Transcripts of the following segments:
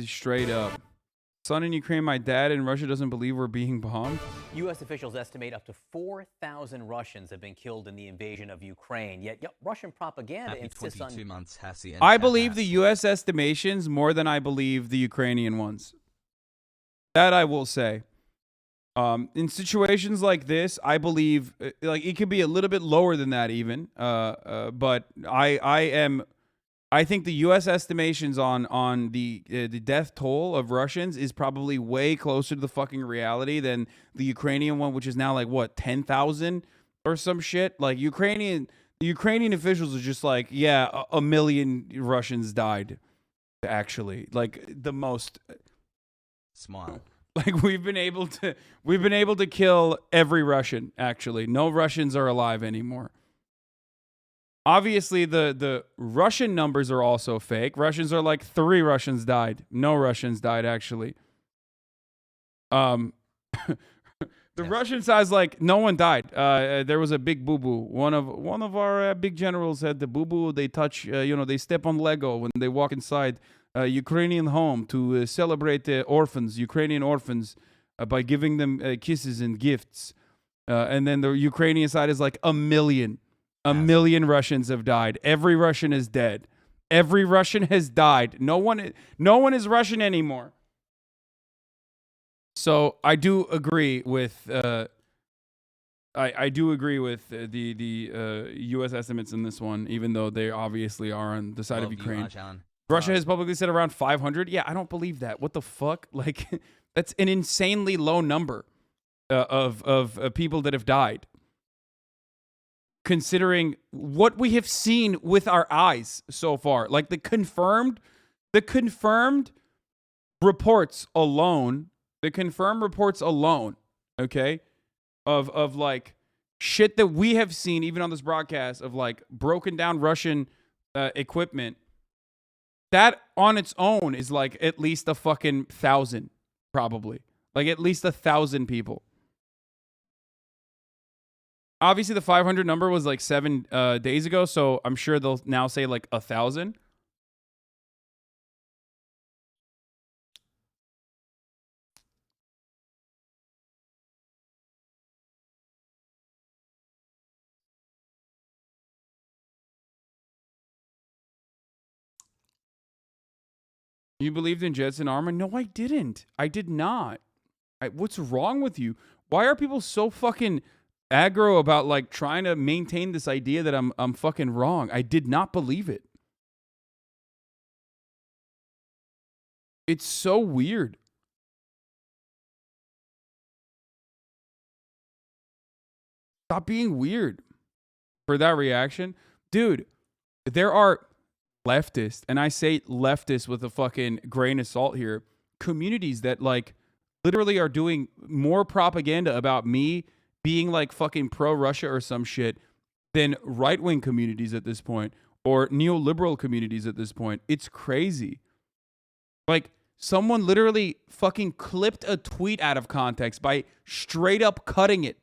Straight up. Son in Ukraine, my dad in Russia doesn't believe we're being bombed. U.S. officials estimate up to 4,000 Russians have been killed in the invasion of Ukraine. Yet Russian propaganda insists on... months, Hasan. I believe the U.S. estimations more than I believe the Ukrainian ones. That I will say. In situations like this, I believe like it could be a little bit lower than that even. But I think the U.S. estimations on the death toll of Russians is probably way closer to the fucking reality than the Ukrainian one, which is now like what 10,000 or some shit. Like the Ukrainian officials are just like, yeah, a million Russians died. Actually, like the most. Smile. Like we've been able to kill every Russian. Actually, no Russians are alive anymore. Obviously, the Russian numbers are also fake. Russians are like 3 Russians died. No Russians died, actually. The Russian side's like, no one died. There was a big boo-boo. One of our big generals had the boo-boo. They touch, they step on Lego when they walk inside a Ukrainian home to celebrate the Ukrainian orphans, by giving them kisses and gifts. And then the Ukrainian side is like a million. A million Russians have died. Every Russian is dead. Every Russian has died. No one is Russian anymore. So I do agree with I do agree with the U.S. estimates in this one, even though they obviously are on the side of Ukraine. Russia has publicly said around 500. Yeah, I don't believe that. What the fuck? Like, that's an insanely low number of people that have died, considering what we have seen with our eyes so far. Like the confirmed reports alone, okay, of like shit that we have seen even on this broadcast of like broken down Russian equipment. That on its own is like at least a fucking 1,000, probably. Like at least 1,000 people. Obviously, the 500 number was like 7 days ago, so I'm sure they'll now say like 1,000. You believed in jets and armor? No, I didn't. I did not. What's wrong with you? Why are people so fucking aggro about like trying to maintain this idea that I'm fucking wrong? I did not believe it. It's so weird. Stop being weird for that reaction. Dude, there are leftists, and I say leftist with a fucking grain of salt here, communities that like literally are doing more propaganda about me being like fucking pro-Russia or some shit than right-wing communities at this point, or neoliberal communities at this point. It's crazy. Like, someone literally fucking clipped a tweet out of context by straight up cutting it.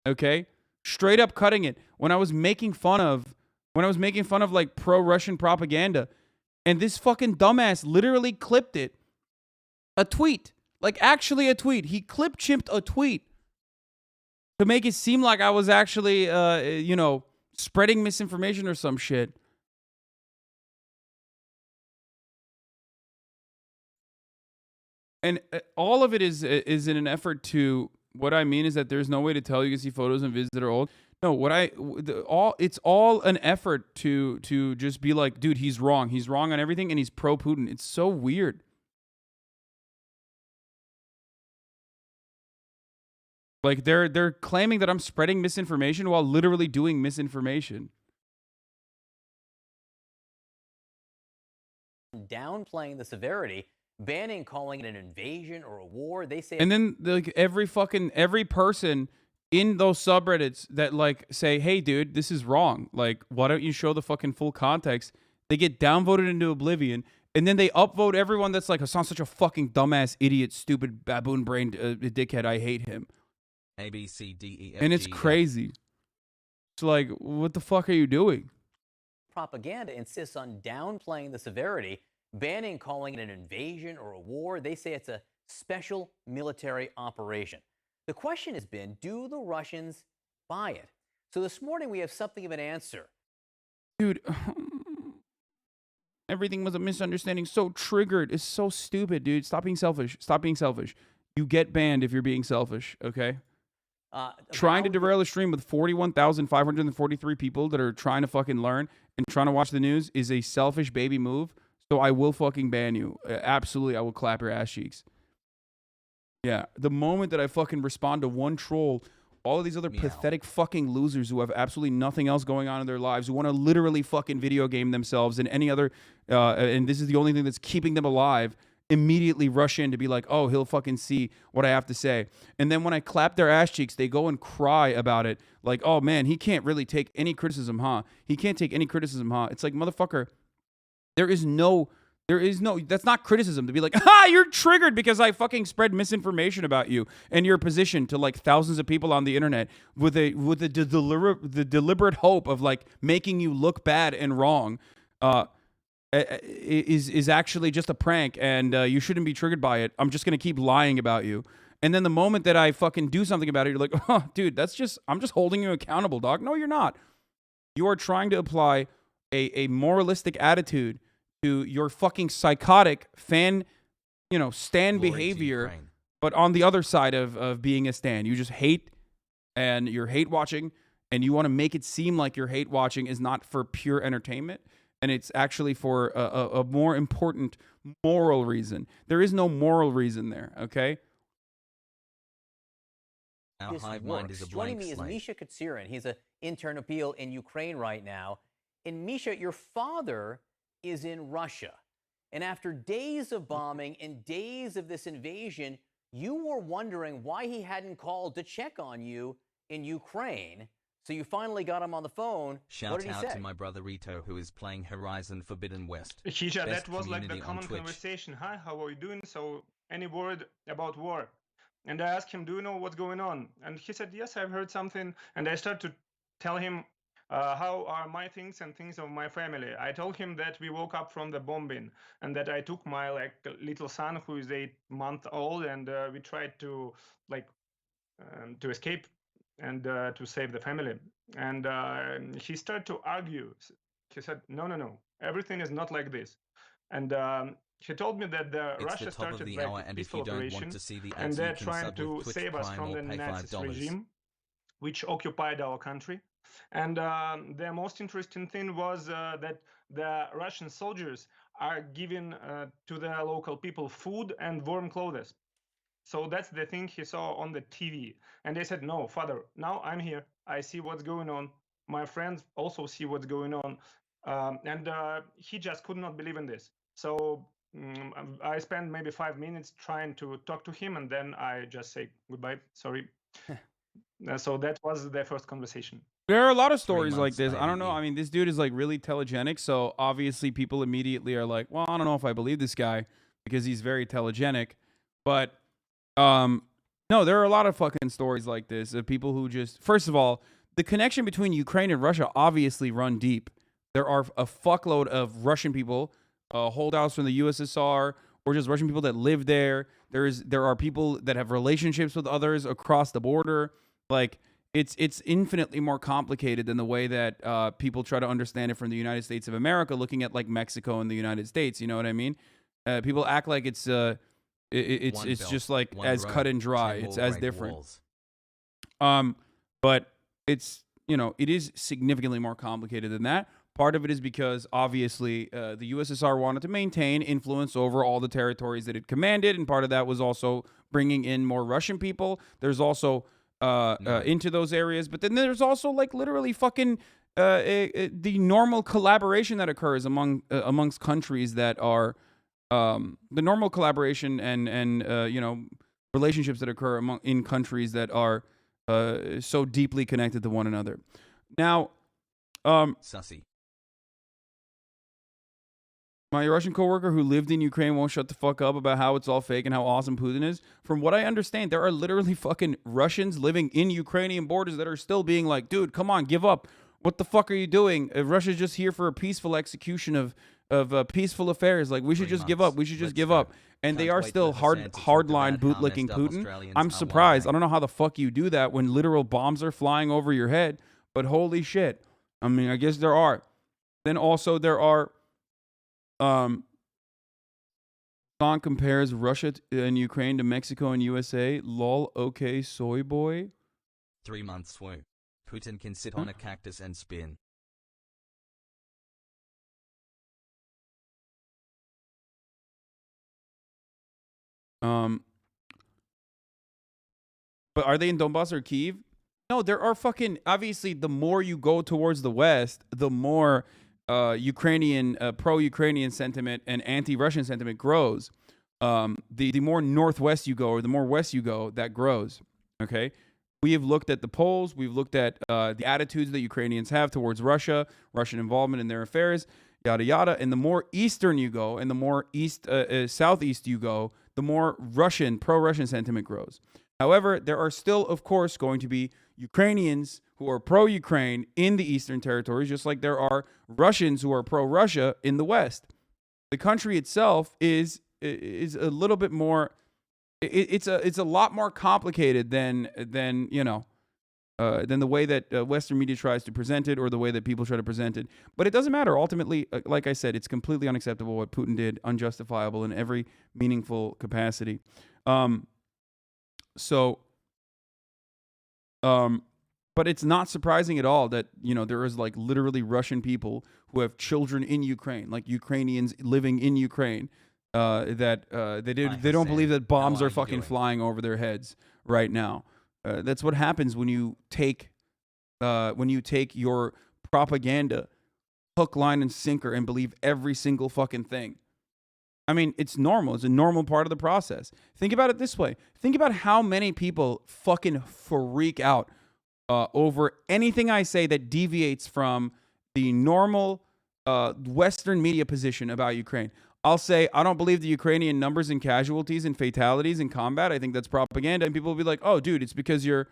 Okay? Straight up cutting it. When I was making fun of like pro-Russian propaganda, and this fucking dumbass literally clipped it. A tweet. Like actually a tweet. He clip-chimped a tweet to make it seem like I was actually, spreading misinformation or some shit. And all of it is in an effort to, what I mean is that there's no way to tell. You can see photos and videos that are old. No, it's all an effort to just be like, dude, he's wrong. He's wrong on everything, and he's pro-Putin. It's so weird. Like they're claiming that I'm spreading misinformation while literally doing misinformation. Downplaying the severity, banning calling it an invasion or a war. They say, and then like every person in those subreddits that like say, hey dude, this is wrong. Like, why don't you show the fucking full context? They get downvoted into oblivion, and then they upvote everyone that's like, Hasan's such a fucking dumbass, idiot, stupid, baboon-brained dickhead. I hate him. A, B, C, D, E, F, G, and it's crazy. It's like, what the fuck are you doing? Propaganda insists on downplaying the severity, banning calling it an invasion or a war. They say it's a special military operation. The question has been, do the Russians buy it? So this morning we have something of an answer. Dude, everything was a misunderstanding. So triggered. It's so stupid, dude. Stop being selfish. Stop being selfish. You get banned if you're being selfish, okay? Trying to derail a stream with 41,543 people that are trying to fucking learn and trying to watch the news is a selfish baby move. So I will fucking ban you. Absolutely, I will clap your ass cheeks. Yeah, the moment that I fucking respond to one troll, all of these other pathetic fucking losers who have absolutely nothing else going on in their lives, who want to literally fucking video game themselves and any other, and this is the only thing that's keeping them alive, immediately rush in to be like, oh, he'll fucking see what I have to say. And then when I clap their ass cheeks, they go and cry about it. Like, oh man, he can't really take any criticism, huh? He can't take any criticism, huh? It's like, motherfucker, there is no, that's not criticism to be like, you're triggered because I fucking spread misinformation about you and your position to like thousands of people on the internet with the deliberate hope of like making you look bad and wrong. Is actually just a prank, and you shouldn't be triggered by it. I'm just gonna keep lying about you. And then the moment that I fucking do something about it, you're like, oh, dude, I'm just holding you accountable, dog. No, you're not. You are trying to apply a moralistic attitude to your fucking psychotic stan behavior, but on the other side of being a stan. You just hate, and you're hate watching, and you want to make it seem like your hate watching is not for pure entertainment, and it's actually for a more important moral reason. There is no moral reason there, okay? Our hive mind is a Joining blank me is slate. Misha Katsirin. He's an intern appeal in Ukraine right now. And Misha, your father is in Russia. And after days of bombing and days of this invasion, you were wondering why he hadn't called to check on you in Ukraine. So you finally got him on the phone. Shout What did he out say? to my brother Rito, who is playing Horizon Forbidden West. Hisha, Best that was like the community on common Twitch. conversation. Hi, how are you doing? So, any word about war? And I asked him, do you know what's going on? And he said, yes, I've heard something. And I started to tell him how are my things and things of my family. I told him that we woke up from the bombing and that I took my little son, who is 8 months old, and we tried to to escape and to save the family. And he started to argue. He said, no, everything is not like this. And he told me that It's Russia the top of started the like hour, a and if peaceful you don't operation, want to see the and ads, they're you can trying sub to with Twitch save us Prime from or the pay Nazi $5. regime, which occupied our country. And the most interesting thing was that the Russian soldiers are giving to the local people food and warm clothes. So that's the thing he saw on the TV. And they said, no, father, now I'm here. I see what's going on. My friends also see what's going on. And he just could not believe in this. So I spent maybe 5 minutes trying to talk to him, and then I just say goodbye. Sorry. So that was the first conversation. There are a lot of 3 stories like months, this. I don't know. baby. I mean, this dude is like really telegenic. So obviously people immediately are like, well, I don't know if I believe this guy because he's very telegenic. But no, there are a lot of fucking stories like this of people who just, first of all, the connection between Ukraine and Russia obviously run deep. There are a fuckload of Russian people, holdouts from the USSR, or just Russian people that live there. There are people that have relationships with others across the border. Like, it's infinitely more complicated than the way that people try to understand it from the United States of America, looking at like Mexico and the United States. You know what I mean? People act like it's One just belt, like one as road, cut and dry. 10 It's more as great different. walls. But it's, it is significantly more complicated than that. Part of it is because obviously the USSR wanted to maintain influence over all the territories that it commanded, and part of that was also bringing in more Russian people. There's also into those areas, but then there's also like literally fucking the normal collaboration that occurs amongst countries that are the normal collaboration and relationships that occur in countries that are so deeply connected to one another. Now, Sussy. my Russian coworker who lived in Ukraine won't shut the fuck up about how it's all fake and how awesome Putin is. From what I understand, there are literally fucking Russians living in Ukrainian borders that are still being like, dude, come on, give up. What the fuck are you doing? Russia's just here for a peaceful execution peaceful affairs. Like we should 3 just give up. months. We should just Let's give go. up. And they Can't are wait still for Hasan to talk hardline about how bootlicking messed up Putin. Australians I'm are surprised. I wiring. don't know how the fuck you do that when literal bombs are flying over your head. But holy shit. I mean, I guess there are. Then also there are. Song compares Russia and Ukraine to Mexico and USA. Lol. Okay, soy boy. 3 months. Woo. Putin can sit Huh? on a cactus and spin. But are they in Donbass or Kyiv? No, there are fucking, obviously, the more you go towards the West, the more Ukrainian, pro-Ukrainian sentiment and anti-Russian sentiment grows. The more northwest you go or the more west you go, that grows. Okay? We have looked at the polls. We've looked at the attitudes that Ukrainians have towards Russia, Russian involvement in their affairs, yada, yada. And the more eastern you go and the more southeast you go, the more pro-Russian sentiment grows. However, there are still, of course, going to be Ukrainians who are pro-Ukraine in the eastern territories, just like there are Russians who are pro-Russia in the West. The country itself is a little bit more. It's a lot more complicated than the way that Western media tries to present it or the way that people try to present it. But it doesn't matter. Ultimately, like I said, it's completely unacceptable what Putin did, unjustifiable in every meaningful capacity. But it's not surprising at all that, there is like literally Russian people who have children in Ukraine, like Ukrainians living in Ukraine, that they don't believe that bombs are fucking flying over their heads right now. That's what happens when you take your propaganda hook, line, and sinker and believe every single fucking thing. I mean, it's normal. It's a normal part of the process. Think about it this way. Think about how many people fucking freak out over anything I say that deviates from the normal Western media position about Ukraine. I'll say, I don't believe the Ukrainian numbers and casualties and fatalities in combat. I think that's propaganda. And people will be like, oh, dude, it's because you're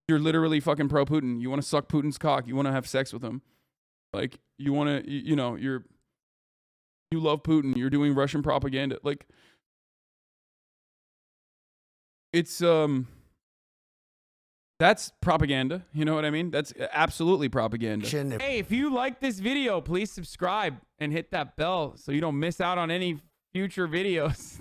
literally fucking pro-Putin. You want to suck Putin's cock. You want to have sex with him. Like, you want to, you love Putin. You're doing Russian propaganda. Like, it's, that's propaganda. You know what I mean? That's absolutely propaganda. Hey, if you like this video, please subscribe and hit that bell so you don't miss out on any future videos.